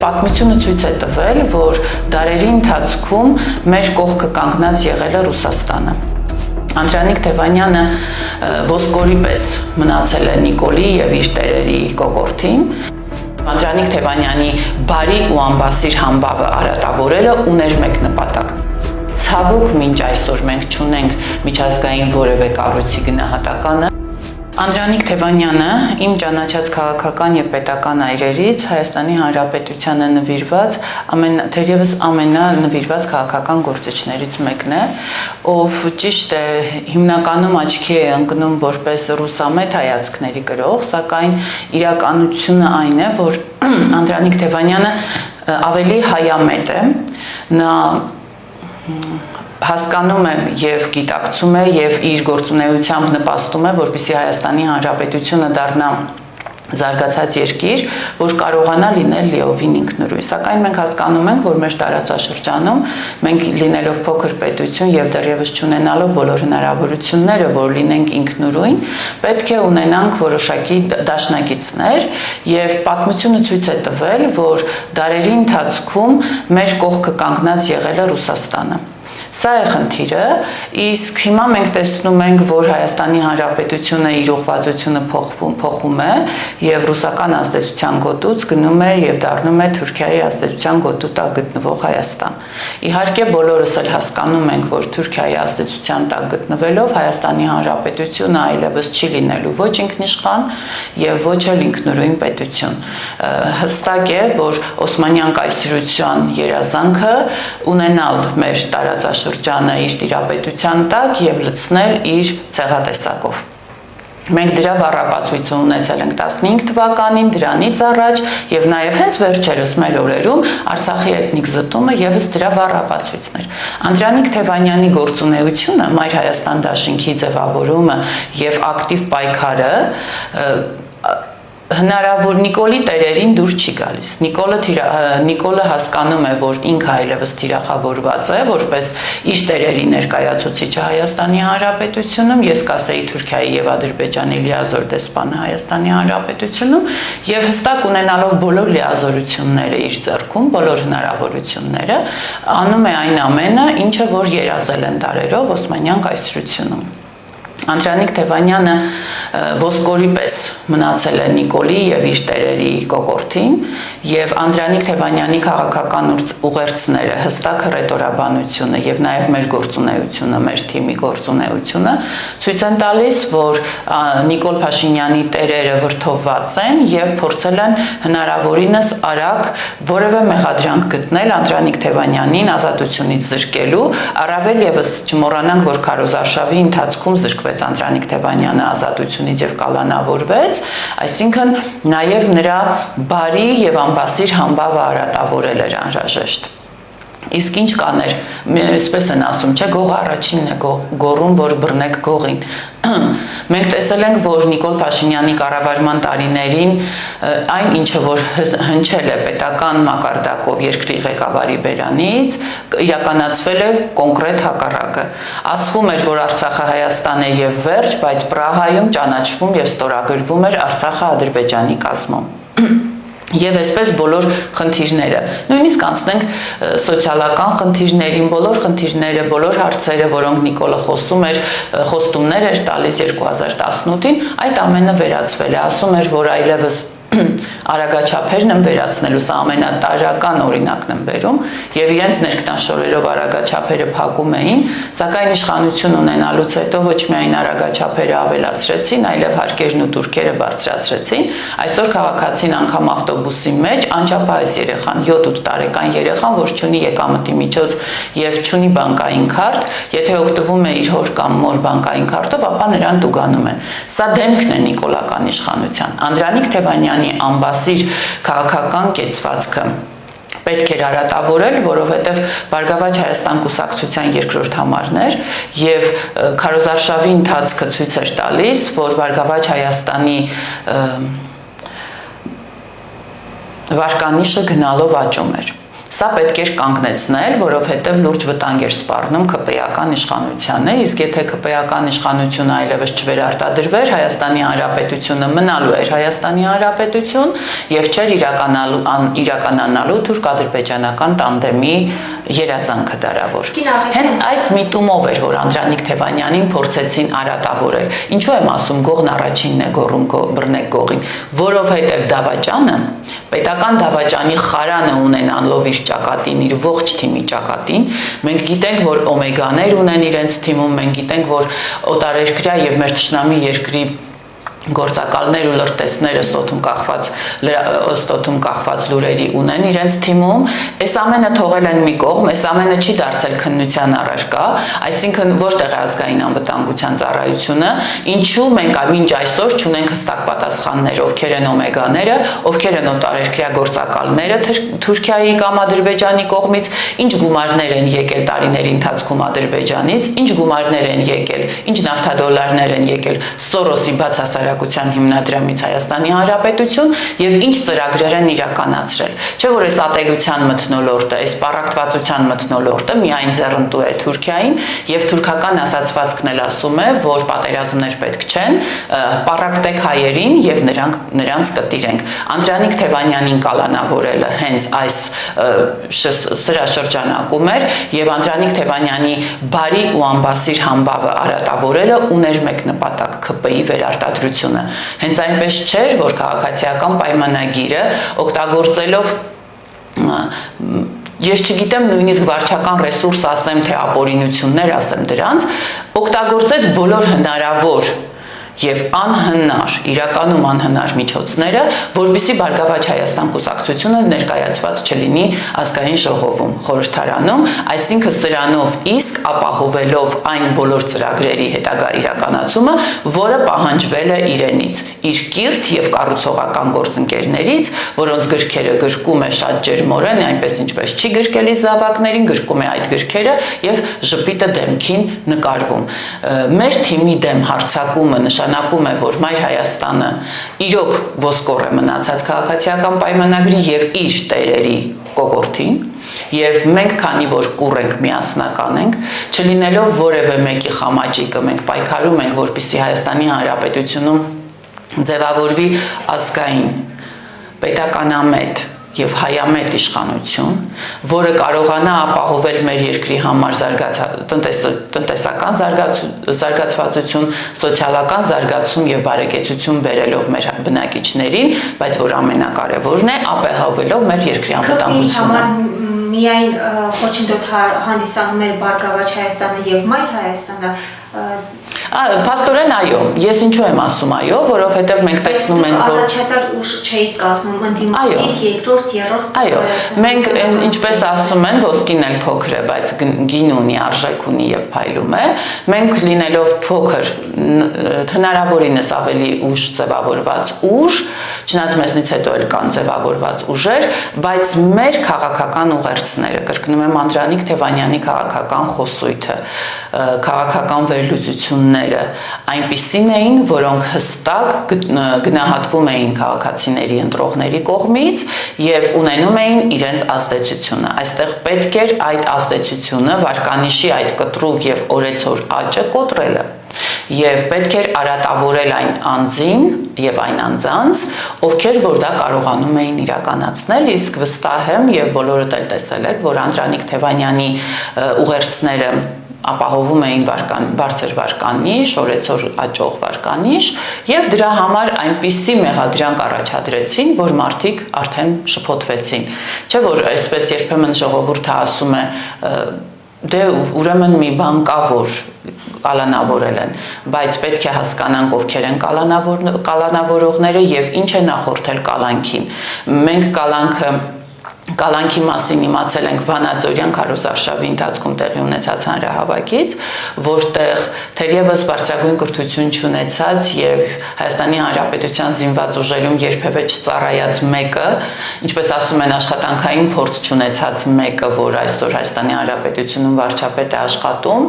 Պատմությունը ցույց է տվել, որ դարերի ընթացքում մեր կողքը կանգնած եղել է Ռուսաստանը։ Անդրանիկ Թևանյանը ոսկորի պես մնացել է Նիկոլի եւ իր տերերի կոկորդին։ Անդրանիկ Թևանյանի բարի ու անբասիր համբավը արատավորելը ուներ մեկ նպատակ։ Ցավոք մինչ այսօր մենք չունենք միջազգային որևէ կառույցի գնահատականը։ Անդրանիկ Թևանյանը իմ ճանաչած քաղաքական եւ պետական այրերից Հայաստանի Հանրապետությանը նվիրված թերևս ամենանվիրված քաղաքական գործիչներից մեկն է, ով ճիշտ է հիմնականում աչքի է ընկնում որպես ռուսամետ հայացքների կրող, սակայն իրականությունը այն է, որ Անդրանիկ Թևանյանը ավելի հայամետ է, նա հասկանում է եւ գիտակցում է եւ իր գործունեությամբ նպաստում է, որպեսզի Հայաստանի Հանրապետությունը դառնա զարգացած երկիր, որ կարողանա լինել լիովին ինքնուրույն։ Սակայն մենք հասկանում ենք, որ մեր տարածաշրջանում մենք լինելով փոքր պետություն եւ դեռևս չունենալով բոլոր հնարավորությունները, որ լինենք ինքնուրույն, պետք է ունենանք որոշակի դաշնակիցներ եւ պատմությունը ցույց է տվել, որ դարերի ընթացքում մեր կողքը կանգնած եղել է Ռուսաստանը։ Սա է խնդիրը, իսկ հիմա մենք տեսնում ենք, որ Հայաստանի Հանրապետությունը իր ուղղվածությունը փոխում է եւ ռուսական ազդեցության գոտուց գնում է եւ դառնում է Թուրքիայի ազդեցության գոտու տակ գտնվող Հայաստան։ Իհարկե բոլորս էլ հասկանում ենք, որ Թուրքիայի ազդեցության տակ գտնվելով Հայաստանի Հանրապետությունը այլևս չի լինելու ոչ ինքնիշխան եւ ոչ էլ ինքնուրույն պետություն։ Հստակ է, որ Օսմանյան կայսրության երազանքը ունենալ մեր տարածաշրջանը իր տիրապետության տակ եւ լցնել իր ցեղատեսակով։ Մենք դրա բառապացույցը ունեցել ենք 15 թվականին, դրանից առաջ եւ նաեւ հենց վերջերս մեր օրերում Արցախի էթնիկ զտումը եւս դրա բառապացույցն էր։ Անդրանիկ Թևանյանի գործունեությունը, Մայր Հայաստան դաշինքի ձևավորումը եւ ակտիվ պայքարը հնարավոր Նիկոլի տերերին դուր չի գալիս։ Նիկոլը հասկանում է, որ ինքը այլևս թիրախավորված է, որպես իր տերերի ներկայացուցիչը Հայաստանի Հանրապետությունում, ես կասեի Թուրքիայի եւ Ադրբեջանի լիազոր դեսպանը Հայաստանի Հանրապետությունում, եւ հստակ ունենալով բոլոր լիազորությունները իր ձեռքում, բոլոր հնարավորությունները, անում է այն ամենը, ինչը որ երազել են դարերով Օսմանյան կայսրությունում։ Անդրանիկ Թևանյանը ոսկորի պես մնացել է Նիկոլի եւ իր տերերի կոկորդին եւ Անդրանիկ Թևանյանի քաղաքական ուղերձները, հստակ հռետորաբանությունը եւ նաեւ մեր գործունեությունը, մեր թիմի գործունեությունը ցույց են տալիս, որ Նիկոլ Փաշինյանի տերերը վրդովված են եւ փորձել են հնարավորինս արագ որևէ մեղադրանք գտնել Անդրանիկ Թևանյանին ազատությունից զրկելու, առավել եւս չմոռանանք, որ քարոզարշավի ընթացքում զրկվեց Անդրանիկ Թևանյանը ազատությունից եւ կալանավորվեց, այսինքն նաեւ նրա բարի եւ անբասիր համբավը արատավորել էր անհրաժեշտ։ Իսկ ինչ կաներ, այսպես են ասում, չէ, գող առաջինն է գոռում, որ բռնեք գողին։ Մենք տեսել ենք, որ Նիկոլ Փաշինյանի կառավարման տարիներին այն ինչը որ հնչել է պետական մակարդակով երկրի ղեկավարի բերանից, իրականացվել է կոնկրետ հակառակը։ Ասվում էր, որ Արցախը Հայաստան է եւ վերջ, բայց Պրահայում ճանաչվում եւ ստորագրվում էր Արցախը Ադրբեջանի կազմում։ Եվ այսպես բոլոր խնդիրները, նույնիսկ անցնենք սոցիալական խնդիրներին, բոլոր խնդիրները, բոլոր հարցերը, որոնք Նիկոլը խոստումներ էր տալիս 2018-ին, այդ ամենը վերացվել է, ասում էր, որ այլևս արագաչափերն են վերացնելու, սա ամենատարրական օրինակն են բերում եւ իրենց ներքնաշորերով արագաչափերը փակում էին, սակայն իշխանություն ունենալուց հետո ոչ միայն արագաչափերը ավելացրեցին, այլև հարկերն ու տուրքերը բարձրացրեցին։ Այսօր քաղաքացին անգամ ավտոբուսի մեջ անչափահաս երեխան, 7-8 տարեկան երեխան, որ չունի եկամտի միջոց եւ չունի բանկային քարտ, եթե օգտվում է իր հոր կամ մոր բանկային քարտով, ապա նրան տուգանում են։ Սա դեմքն է նիկոլական իշխանության։ Անդրանիկ Թևանյանի անբասիր քաղաքական կեցվածքը պետք էր արատավորել, որովհետև Բարգավաճ Հայաստան կուսակցության երկրորդ համարն էր եւ քարոզարշավի ընթացքը ցույց էր տալիս, որ Բարգավաճ Հայաստանի վարկանիշը գնալով աճում էր։ Սա պետք էր կանգնեցնել, որովհետև լուրջ վտանգ էր սպառնում ԿՊ-ական իշխանությանը, իսկ եթե ԿՊ-ական իշխանությունը այլևս չվերարտադրվեր, Հայաստանի Հանրապետությունը մնալու էր Հայաստանի Հանրապետություն եւ չէր իրականանալու թուրք-ադրբեջանական տանդեմի երազանքը դարավոր։ Հենց այս միտումով էր, որ Անդրանիկ Թևանյանին փորձեցին արատավորել։ Ինչու եմ ասում գողն առաջինն է գոռում բռնեք գողին, որովհետև դավաճանը, պետական դավաճանի խարանը ունենալով իր ճակատին, իր ողջ թիմի ճակատին, մենք գիտենք, որ օմեգաներ ունեն իրենց թիմում, մենք գիտենք, որ օտարերկրյա եւ մեր թշնամի երկրի գործակալներ ու լրտեսները ստոթում կախված լուրերի ունեն իրենց թիմում, այս ամենը թողել են մի կողմ, այս ամենը չի դարձել քննության առարկա, այսինքն որտեղ է ազգային անվտանգության ծառայությունը, ինչու մենք մինչ այսօր չունենք հստակ պատասխաններ, ովքեր են օմեգաները, ովքեր են օտարերկրյա գործակալները Թուրքիայի կամ Ադրբեջանի կողմից, ինչ գումարներ են եկել տարիների ընթացքում Ադրբեջանից, ինչ գումարներ են եկել, ինչ նավթադոլարներ են եկել Սորոսի բացասարակության հիմնադրամից Հայաստանի Հանրապետություն եւ ինչ ծրագրեր են իրականացրել։ Չէ՞ որ այս ատելության մթնոլորտը, այս պառակտվածության մթնոլորտը միայն ձեռնտու է Թուրքիային եւ թուրքական ասացվածքն էլ ասում է, որ պատերազմներ պետք չեն, պառակտեք հայերին եւ նրանց կտիրենք։ Անդրանիկ Թևանյանին կալանավորելը հենց այս սրա շրջանակում էր եւ Անդրանիկ Թևանյանի բարի ու անբասիր համբավը արատավորելը ուներ մեկ նպատակ՝ ԿՊ-ի վերարտադրությունը։ Հենց այնպես չէր, որ քաղաքացիական պայմանագիրը օգտագործելով ես չգիտեմ նույնիսկ վարչական ռեսուրս ասեմ, թե ապօրինություններ ասեմ դրանց, օգտագործեց բոլոր հնարավոր եւ անհնար, իրականում անհնար միջոցները, որպեսզի Բարգավաճ Հայաստան կուսակցությունը ներկայացված չլինի ազգային ժողովում, խորհրդարանում, այսինքն սրանով իսկ ապահովելով այն բոլոր ծրագրերի հետագա իրականացումը, որը պահանջվել է իրենից, իր կիրթ եւ կառուցողական գործընկերներից, որոնց գրքերը գրկում է շատ ջերմորեն, այնպես ինչպես չի գրկելի զավակներին, գրկում է այդ գրքերը եւ ժպիտը դեմքին նկարվում։ Մեր թիմի դեմ հարձակումը նշանակում է, որ Մայր Հայաստանը իրոք ոսկոր է մնացած քաղաքացիական պայմանագրի եւ իր տերերի կոկորտին եւ մենք քանի որ կուռ ենք միասնական ենք, չլինելով որևէ մեկի խամաճիկը, մենք պայքարում ենք, որպեսզի Հայաստանի Հանրապետությունում ձևավորվի ազգային պետականամետ եւ հայամետ իշխանություն, որը կարողանա ապահովել մեր երկրի համար տնտեսական զարգացվածություն, սոցիալական զարգացում եւ բարեկեցություն բերելով մեր բնակիչներին, բայց որ ամենակարևորն է, ապահովելով մեր երկրի անվտանգությունը։ Միայն խոչընդոտ հանդիսանում է Բարգավաճ Հայաստանը եւ Մայր Հայաստանը։ Փաստորեն այո, ես ինչու եմ ասում այո, որովհետև մենք տեսնում ենք, որ առաջատար ուժ չէի կազմում, ընդդիմադիր, երկրորդ, երրորդ։ Այո, մենք ինչպես ասում են, ոսկին էլ փոքր է, բայց գին ունի, արժեք ունի եւ փայլում է։ Մենք լինելով փոքր, հնարավորինս ավելի ուժ ձևավորված ուժ, չնայած մեզնից հետո էլ կան ձևավորված ուժեր, բայց մեր քաղաքական ուղերձները, կրկնում եմ Անդրանիկ Թևանյանի քաղաքական խոսույթը, քաղաքական վերլուծությունները այնպիսին էին, որոնք հստակ գնահատվում էին քաղաքացիների ընտրողների կողմից եւ ունենում էին իրենց ազդեցությունը։ Այստեղ պետք էր այդ ազդեցությունը վարկանիշի այդ կտրուկ եւ օրեցօր աճը կոտրելը։ Եվ պետք էր արատավորել այն անձին եւ այն անձանց, ովքեր որ դա կարողանում էին իրականացնել, իսկ վստահ եմ եւ բոլորդ էլ տեսել եք, որ Անդրանիկ Թևանյանի ուղերձները ապահովում էին բարձր վարկանիշ, օրեցօր աճող վարկանիշ եւ դրա համար այնպիսի մեղադրանք առաջադրեցին, որ մարդիկ արդեն շփոթվեցին։ Չէ՞ որ այսպես երբեմն ժողովուրդը ասում է դե ուրեմն մի բան կա, որ կալանավորել են, բայց պետք է հասկանանք ովքեր են կալանավորողները եւ ինչ է նախորդել կալանքին։ Մենք կալանքի մասին իմացել ենք Վանաձորյան քարոզարշավի ընթացքում տեղի ունեցած հանրահավաքից, որտեղ թերևս բարձրագույն կրթություն չունեցած եւ Հայաստանի Հանրապետության զինված ուժերում երբևէ չծառայած մեկը, ինչպես ասում են աշխատանքային փորձ չունեցած մեկը, որ այսօր Հայաստանի Հանրապետությունում վարչապետ է աշխատում,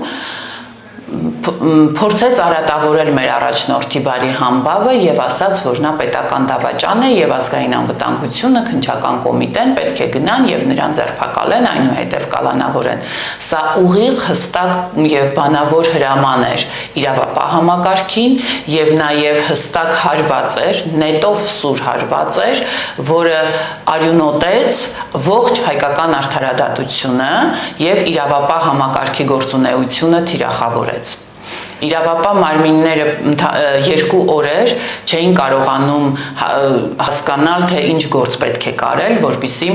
փորձեց արատավորել մեր առաջնորդի բարի համբավը եւ ասաց, որ նա պետական դավաճան է եւ ազգային անվտանգությունը, քննչական կոմիտեն պետք է գնան եւ նրան ձերբակալեն, այնուհետեւ կալանավորեն։ Սա ուղիղ, հստակ եւ բանավոր հրաման էր իրավապահ համակարգին եւ նաեւ հստակ հարված էր, նետով սուր հարված էր, որը արյունոտեց ողջ հայկական արդարադատությունը եւ իրավապահ համակարգի գործունեությունը թիրախավորեց։ Իրավապահ մարմինները 2 օրեր չէին կարողանում հասկանալ, թե ինչ գործ պետք է կարել, որպեսզի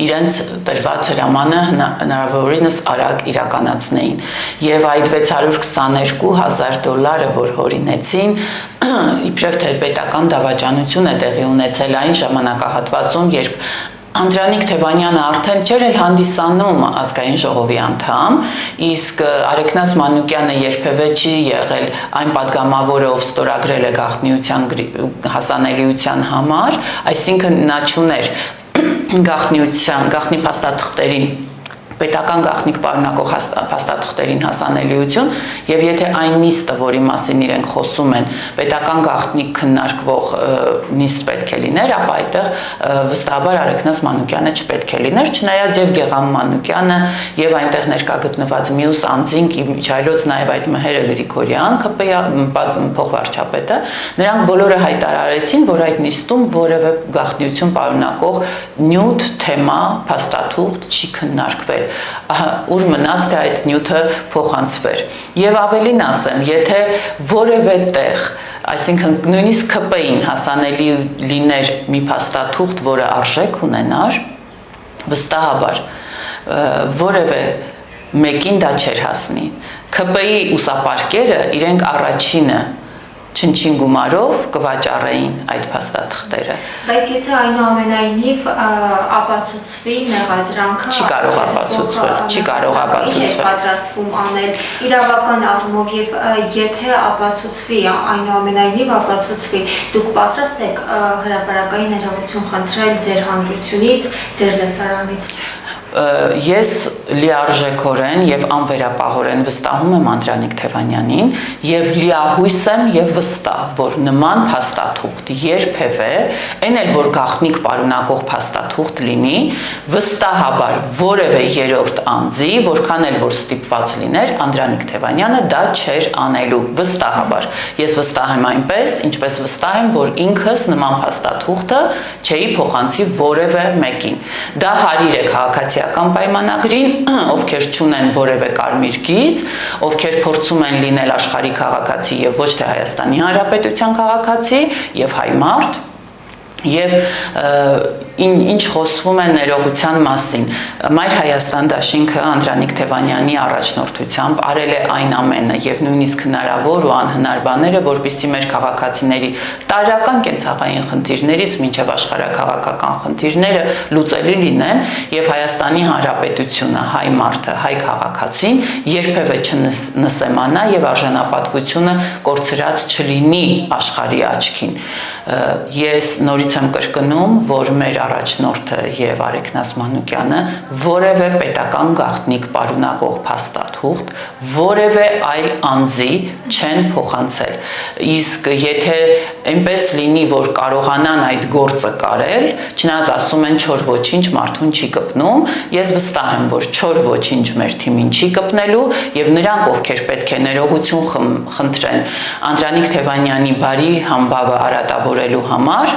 իրենց տրված հրամանը հնարավորինս արագ իրականացնեին։ Եվ այդ $622,000, որ հորինեցին, իբրև թե պետական դավաճանություն է տեղի ունեցել այն ժամանակահատվածում, երբ Անդրանիկ Թևանյանը արդեն չէր էլ հանդիսանում ազգային ժողովի անդամ, իսկ Արեգնաս Մանուկյանը երբևէ չի եղել այն падգամավորը, ով ստորագրել է գաղտնիության հասանելիության համար, այսինքն նա չուներ գաղտնի փաստաթղթերին պետական գաղտնիք պարունակող փաստաթղթերին հասանելիություն եւ եթե այն նիստը, որի մասին իրենք խոսում են, պետական գաղտնիք քննարկվող նիստ պետք է լիներ, ապա այդտեղ վստահաբար Արեգնաս Մանուկյանը չպետք է լիներ, չնայած եւ Գեգամ Մանուկյանը եւ այնտեղ ներկա գտնված մյուս անձինք, իջայլոց նաեւ այդ Մհերը Գրիգորյան, ԿՊ փոխվարչապետը, նրանք բոլորը հայտարարեցին, որ այդ նիստում որևէ գաղտնիություն պարունակող նյութ, թեմա, փաստաթուղթ չի քննարկվել։ Ուր մնաց թե այդ նյութը փոխանցվեր։ Եվ ավելին ասեմ, եթե որևէ տեղ, այսինքն նույնիսկ ԿՊ-ին հասանելի լիներ մի փաստաթուղթ, որը արժեք ունենար, վստահաբար որևէ մեկին դա չէր հասնի։ ԿՊ-ի ուսապարկերը իրենք առաջինը չնչին գումարով կվաճառեին այդ փաստաթղթերը։ Բայց եթե այնուամենայնիվ ապացուցվի մեղադրանքը, չի կարող ապացուցվել, չի կարող ապացուցվել։ Ինչ է պատրաստվում անել իրավական առումով եւ եթե ապացուցվի, այնուամենայնիվ ապացուցվի, դուք պատրաստ եք հրապարակային ներողություն խնդրել ձեր հանրությունից, ձեր լսարանից։ Ես լիարժեքորեն եւ անվերապահորեն վստահում եմ Անդրանիկ Թևանյանին եւ լիահույս եմ եւ վստահ, որ նման փաստաթուղթ երբևէ, այն էլ որ գաղտնիք պարունակող փաստաթուղթ լինի, վստահաբար որևէ երրորդ անձի, որքան էլ որ ստիպված լիներ, Անդրանիկ Թևանյանը դա չէր անելու, վստահաբար։ Ես վստահ եմ այնպես, ինչպես վստահ եմ, որ ինքս նման փաստաթուղթը չէի փոխանցի որևէ մեկին։ Դա հարիր է քաղաքացիական պայմանագրին, ովքեր չունեն որևէ կարմիր գիծ, ովքեր փորձում են լինել աշխարհի քաղաքացի եւ ոչ թե Հայաստանի Հանրապետության քաղաքացի եւ հայ մարդ, եւ ինչ խոսվում է ներողության մասին։ Մայր Հայաստան դաշինքը Անդրանիկ Թևանյանի առաջնորդությամբ արել է այն ամենը եւ նույնիսկ հնարավոր ու անհնար բաները, որպեսզի մեր քաղաքացիների տարրական կենցաղային խնդիրներից մինչեւ աշխարհակաղակական խնդիրները լուծելի լինեն եւ Հայաստանի Հանրապետությունը, հայ մարդը, հայ քաղաքացին երբևէ չնսեմանա եւ արժանապատվությունը կորցրած չլինի աշխարհի աչքին։ Ես նորից եմ կրկնում, որ մեր առաջնորդը եւ Արեգնաս Մանուկյանը որևէ պետական գաղտնիք պարունակող փաստաթուղթ որևէ այլ անձի չեն փոխանցել։ Իսկ եթե այնպես լինի, որ կարողանան այդ գործը կարել, չնայած ասում են չոր ոչինչ մարդուն չի կպնում, ես վստահ եմ, որ չոր ոչինչ մեր թիմին չի կպնելու եւ նրանք, ովքեր պետք է ներողություն խնդրեն Անդրանիկ Թևանյանի բարի համբավը արատավորելու համար,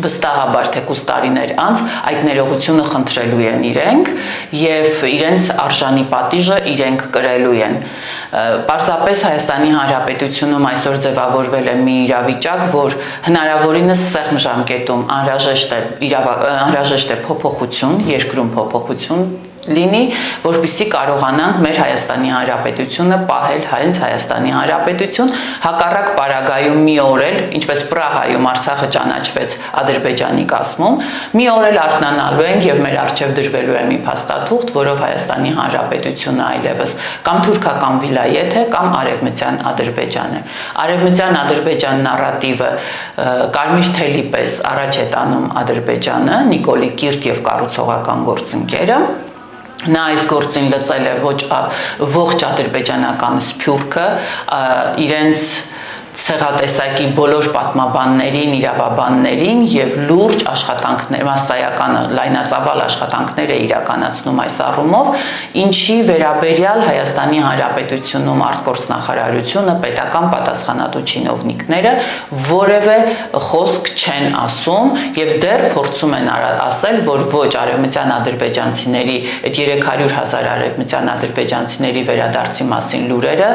վստահաբար թեկուզ տարիներ անց այդ ներողությունը խնդրելու են իրենք եւ իրենց արժանի պատիժը իրենք կրելու են։ Պարզապես Հայաստանի Հանրապետությունում այսօր ձևավորվել է մի իրավիճակ, որ հնարավորինս սեղմ ժամկետում անհրաժեշտ է փոփոխություն, երկրում փոփոխություն լինի, որպեսզի կարողանանք մեր Հայաստանի Հանրապետությունը պահել հենց Հայաստանի Հանրապետություն, հակառակ պարագայում մի օր էլ, ինչպես Պրահայում Արցախը ճանաչվեց Ադրբեջանի կազմում, մի օր էլ արթնանալու ենք եւ մեր առջեւ դրվելու է մի փաստաթուղթ, որով Հայաստանի Հանրապետությունը այլևս կամ թուրքական վիլայեթ է, կամ արևմտյան Ադրբեջան է։ Արևմտյան Ադրբեջան նարատիվը կարմիր թելի պես առաջ է տանում Ադրբեջանը, Նիկոլի Կիրթ եւ կառուցողական գործընկերը, նա այս գործին լծել է ողջ ադրբեջանական սփյուռքը, իրենց ցեղատեսակի բոլոր պատմաբաններին, իրավաբաններին եւ լուրջ աշխատանքներ, մասսայական լայնածավալ աշխատանքներ է իրականացնում այս առումով, ինչի վերաբերյալ Հայաստանի Հանրապետությունում արտգործնախարարությունը, պետական պատասխանատու չինովնիկները որևէ խոսք չեն ասում եւ դեռ փորձում են ասել, որ ոչ արևմտյան ադրբեջանցիների այդ 300,000 արևմտյան ադրբեջանցիների վերադարձի մասին լուրերը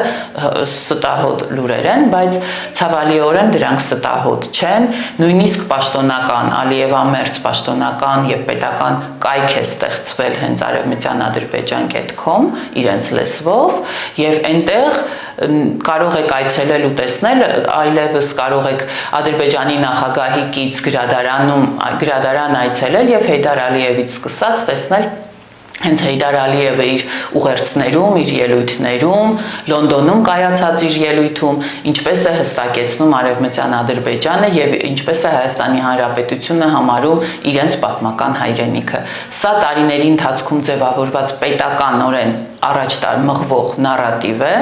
ստահոդ լուրեր են, բայց ցավալիորեն դրանք ստահոդ չեն, նույնիսկ պաշտոնական Ալիևամերձ պաշտոնական եւ պետական կայք է ստեղծվել հենց արևմտյան ադրբեջան.com իրենց լեզվով եւ այնտեղ կարող եք այցելել ու տեսնել, այլևս կարող եք Ադրբեջանի նախագահի կից գրադարան այցելել եւ Հեյդար Ալիևից սկսած տեսնել հենց Հեյդար Ալիևը իր ուղերձներում, իր ելույթներում, Լոնդոնում կայացած իր ելույթում, ինչպես է հստակեցնում Արևմտյան Ադրբեջանը եւ ինչպես է Հայաստանի Հանրապետությունը համարում իրենց պատմական հայրենիքը։ Սա տարիների ընթացքում ձևավորված պետականորեն առաջ մղվող նարատիվ է,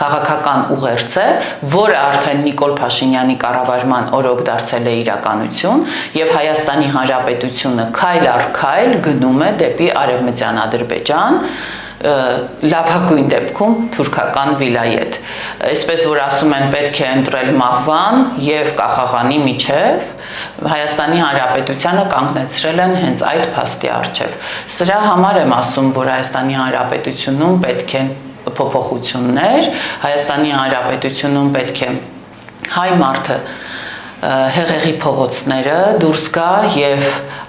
քաղաքական ուղերձ է, որը արդեն Նիկոլ Փաշինյանի կառավարման օրոք դարձել է իրականություն եւ Հայաստանի Հանրապետությունը քայլ առ քայլ գնում է դեպի Արևմտյան Ադրբեջան, լավագույն դեպքում թուրքական վիլայետ։ Այսպես որ ասում են, պետք է ընտրել մահվան եւ կախաղանի միջև, Հայաստանի Հանրապետությանը կանգնեցրել են հենց այդ փաստի առջև։ Սրա համար եմ ասում, որ Հայաստանի Հանրապետությունում պետք են փոփոխություններ, Հայաստանի Հանրապետությունում պետք է հայ մարդը հեղեղի փողոցները դուրս գա եւ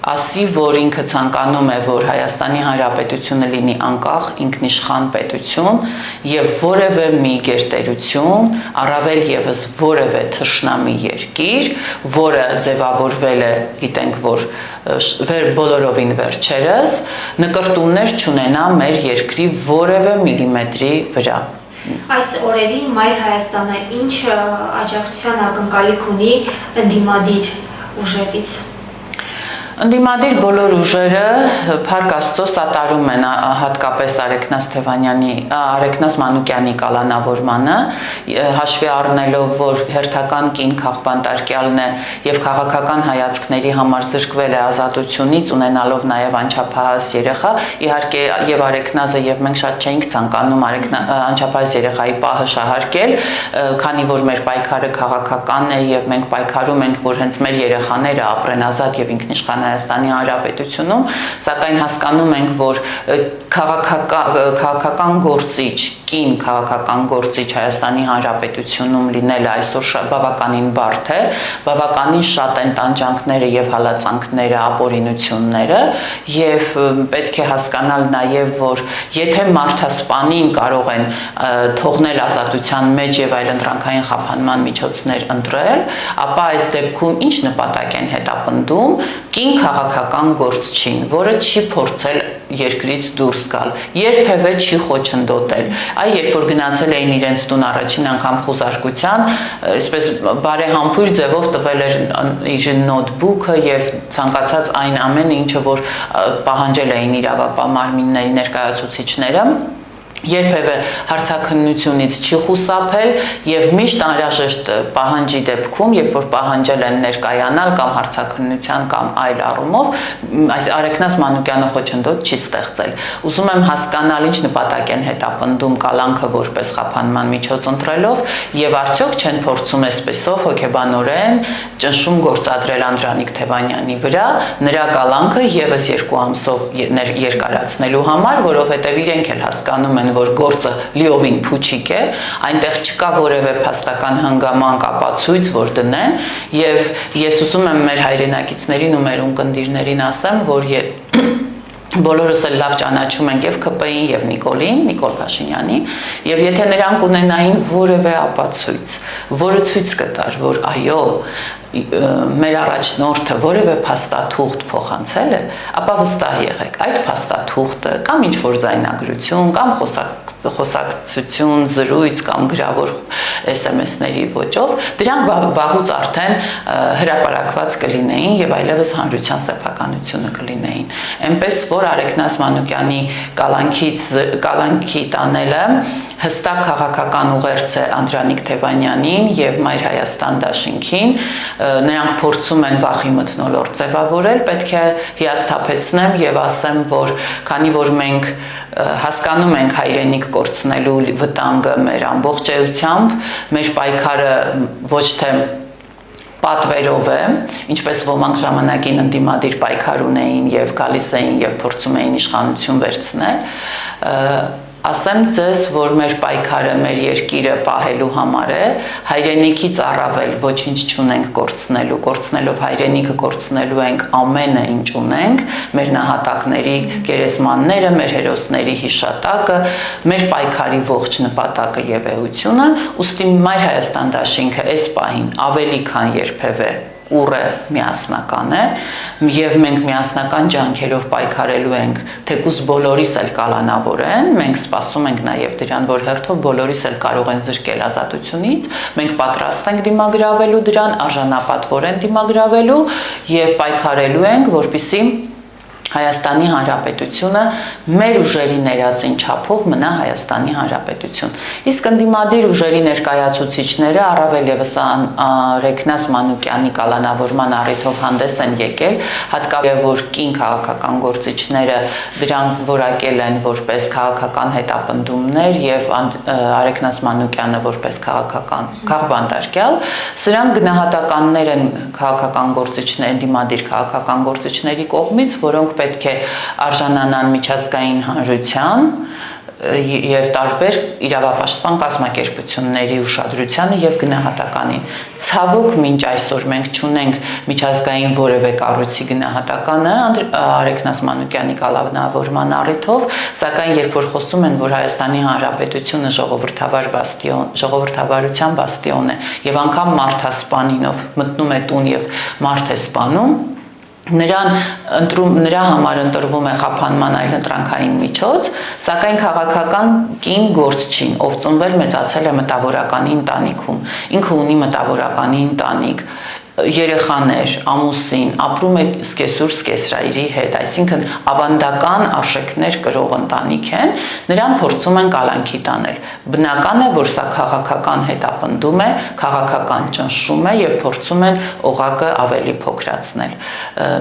ասի, որ ինքը ցանկանում է, որ Հայաստանի Հանրապետությունը լինի անկախ ինքնիշխան պետություն եւ որևէ մի գերտերություն, առավել եւս որևէ թշնամի երկիր, որը ձևավորվել է, գիտենք, որ բոլորովին վերջերս նկրտումներ չունենա մեր երկրի որևէ միլիմետրի վրա։ Այս օրերին Մայր Հայաստանը ինչ աջակցության ակնկալիք ունի ընդդիմադիր ուժերից։ Ընդդիմադիր բոլոր ուժերը Փառք Աստծո սատարում են հատկապես Արեգնաս Մանուկյանի կալանավորմանը, հաշվի առնելով, որ հերթական կին քաղբանտարկյալն է եւ քաղաքական հայացքների համար զրկվել է ազատությունից, ունենալով նաեւ անչափահաս երեխա, իհարկե եւ Արեգնազը եւ մենք շատ չէինք ցանկանում անչափահաս երեխայի պահը շահարկել, քանի որ մեր պայքարը քաղաքական է եւ մենք պայքարում ենք, որ հենց մեր երեխաները ապրեն ազատ եւ ինքնիշխան Հայաստանի Հանրապետությունում, սակայն հասկանում ենք, որ քաղաքական գործիչ, կին քաղաքական գործիչ Հայաստանի Հանրապետությունում լինելը այսօր բավականին բարդ է, բավականին շատ են տանջանքները եւ հալածանքները, ապօրինությունները եւ պետք է հասկանալ նաեւ, որ եթե մարդասպանին կարող են թողնել ազատության մեջ եւ այլընտրանքային խափանման միջոցներ ընտրել, ապա այս դեպքում ինչ նպատակ են հետապնդում կին քաղաքական գործչին, որը չի փորձել երկրից դուրս գալ, երբևէ չի խոչընդոտել։ Այ երբ որ գնացել էին իրենց տուն առաջին անգամ խոզարկության, այսպես բարեհամբույր ձևով տվել էր իր նոթբուքը եւ ցանկացած այն ամենը, ինչը որ պահանջել էին իրավապահ մարմինների ներկայացուցիչները, երբևէ հարցաքննությունից չի խուսափել եւ միշտ անհրաժեշտ պահանջի դեպքում, երբ որ պահանջել են ներկայանալ կամ հարցաքննության կամ այլ առումով, այս Արեգնաս Մանուկյանը խոչընդոտ չի ստեղծել։ Ուզում եմ հասկանալ ինչ նպատակ են հետապնդում կալանքը որպես խափանման միջոց ընտրելով եւ արդյոք չեն փորձում այսպեսով հոգեբանորեն ճնշում գործադրել Անդրանիկ Թևանյանի վրա, նրա կալանքը եւս 2 ամսով երկարացնելու համար, որովհետեւ իրենք էլ հասկանում են, որ գործը լիովին փուչիկ է, այնտեղ չկա որևէ փաստական հանգամանք ապացույց, որ դնեն եւ ես ուզում եմ մեր հայրենակիցներին ու մեր ունկնդիրներին ասեմ, որ բոլորս էլ լավ ճանաչում ենք եւ ԿՊ-ին եւ Նիկոլ Փաշինյանին, եւ եթե նրանք ունենային որևէ ապացույց, որը ցույց կտար, որ այո, մեր առաջնորդը որևէ փաստաթուղթ փոխանցել է, ապա վստահ եղեք, այդ փաստաթուղթը կամ ինչ-որ ձայնագրություն, կամ խոսակցություն, զրույց կամ գրավոր SMS-ների ոճով, դրանք վաղուց արդեն հրապարակված կլինեին եւ այլևս հանրության սեփականությունը կլինեին։ Այնպես որ Արեգնաս Մանուկյանի կալանքի տանելը հստակ քաղաքական ուղերձ է Անդրանիկ Թևանյանին եւ Մայր Հայաստան դաշինքին, նրանք փորձում են վախի մթնոլորտ ձևավորել, պետք է հիասթափեցնեմ եւ ասեմ, որ քանի որ մենք հասկանում ենք հայրենիք կորցնելու վտանգը մեր ամբողջ էությամբ, մեր պայքարը ոչ թե պատվերով է, ինչպես ոմանք ժամանակին ընդդիմադիր պայքար ունեին եւ գալիս էին եւ փորձում էին իշխանություն վերցնել, ասեմ ձեզ, որ մեր պայքարը մեր երկիրը պահելու համար է, հայրենիքից առավել ոչինչ չունենք կորցնելով հայրենիքը կորցնելու ենք ամենը ինչ ունենք, մեր նահատակների գերեզմանները, մեր հերոսների հիշատակը, մեր պայքարի ողջ նպատակը եւ էությունը, ուստի Մայր Հայաստան դաշինքը այս պահին ավելի քան երբևէ ուռը միասնական է եւ մենք միասնական ջանքերով պայքարելու ենք թեկուզ բոլորիս էլ կալանավորեն, մենք սպասում ենք նաեւ դրան, որ հերթով բոլորիս էլ կարող են զրկել ազատությունից, մենք պատրաստ ենք դիմագրավելու դրան, արժանապատվորեն դիմագրավելու եւ պայքարելու ենք, որպեսզի Հայաստանի Հանրապետությունը մեր ուժերի ներածին չափով մնա Հայաստանի Հանրապետություն։ Իսկ ընդդիմադիր ուժերի ներկայացուցիչները առավել եւս Արեգնաս Մանուկյանի կալանավորման առիթով հանդես են եկել, հատկապես որ կին քաղաքական գործիչները դրանք որակել են որպես քաղաքական հետապնդումներ եւ Արեգնաս Մանուկյանը որպես քաղաքական քաղբանտարկյալ, սրանք գնահատականներ են քաղաքական գործիչներ, ընդդիմադիր քաղաքական գործիչների կողմից, որոնք պետք է արժանանան միջազգային հանրության եւ տարբեր իրավապաշտպան կազմակերպությունների ուշադրությանը եւ գնահատականին։ Ցավոք մինչ այսօր մենք չունենք միջազգային որևէ կառույցի գնահատականը Արեգնաս Մանուկյանի կալանավորման առիթով, սակայն երբ որ խոսում են, որ Հայաստանի Հանրապետությունը ժողովրդավարության բաստիոն է եւ անգամ մարդասպանինով մտնում է տուն եւ մարդ է սպանում, նրա համար ընտրվում է խափանման այլընտրանքային միջոց, սակայն քաղաքական կին գործչին, ով ծնվել մեծացել է մտավորականի ընտանիքում, ինքը ունի մտավորականի ընտանիք, երեխաներ, ամուսին, ապրում է սկեսուր սկեսրայրի հետ, այսինքն ավանդական աշեկներ կրող ընտանիք են, նրան փորձում են կալանքի տանել։ Բնական է, որ սա քաղաքական հետապնդում է, քաղաքական ճնշում է եւ փորձում են օղակը ավելի փոքրացնել։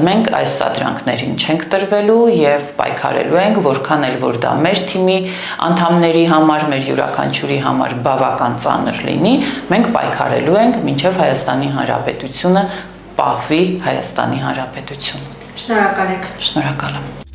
Մենք այս սադրանքներին չենք տրվելու եւ պայքարելու ենք, որքան էլ որ դա մեր թիմի անդամների համար, մեր յուրաքանչյուրի համար բավական ծանր լինի, մենք պայքարելու ենք մինչեւ Հայաստանի Հանրապետությունը պահվի Հայաստանի Հանրապետություն։ Շնորհակալ եք։ Շնորհակալ եմ։